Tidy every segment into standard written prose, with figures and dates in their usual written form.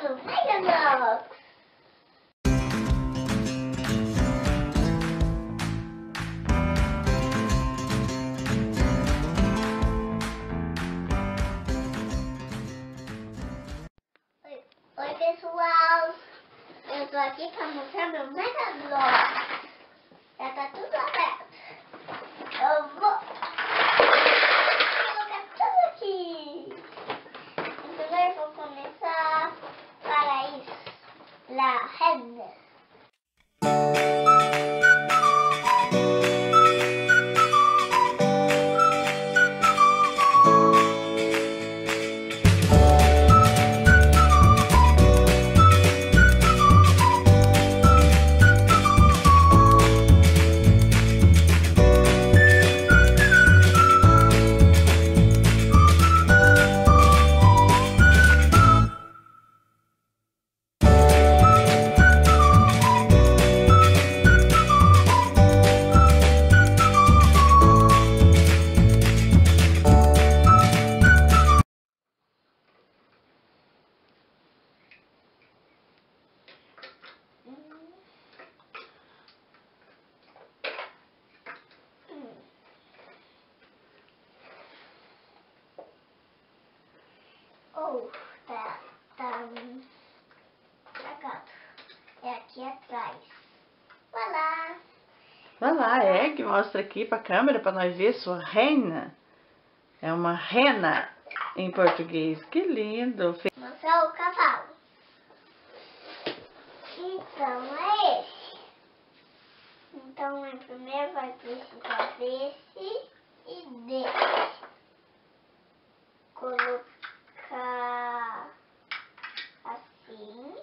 do Megablox. Oi pessoal, eu tô aqui pra mostrar meu Megablox. Já tá tudo aberto. Eu vou colocar tudo aqui. Primeiro vou começar para isso. La reine. Oh, tá tragado. É aqui atrás. Vai lá. Vai lá, é que mostra aqui pra câmera pra nós ver sua reina. É uma rena em português. Que lindo. Mostrar o cavalo. Então é esse. Então primeiro vai precisar desse e desse. Colocar assim.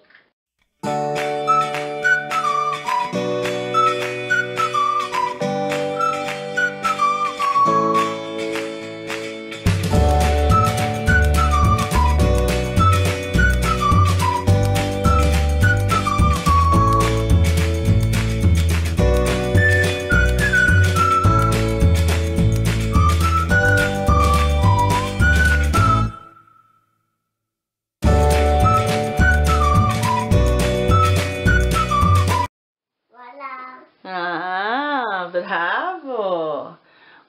Ah, bravo!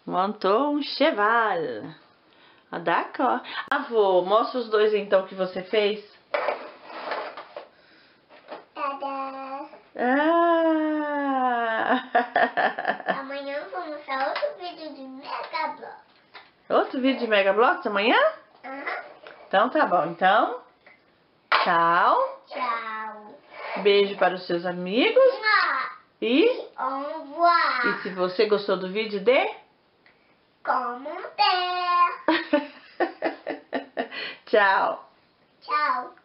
Montou um cheval. D'accord. Avô, mostra os dois então que você fez. Tadá! Ah! Amanhã eu vou mostrar outro vídeo de Megablox. Outro vídeo de Megablox amanhã? Aham. Então tá bom. Então, tchau. Tchau. Beijo para os seus amigos. E Au revoir. se você gostou do vídeo, dê Commentaire. tchau. Tchau.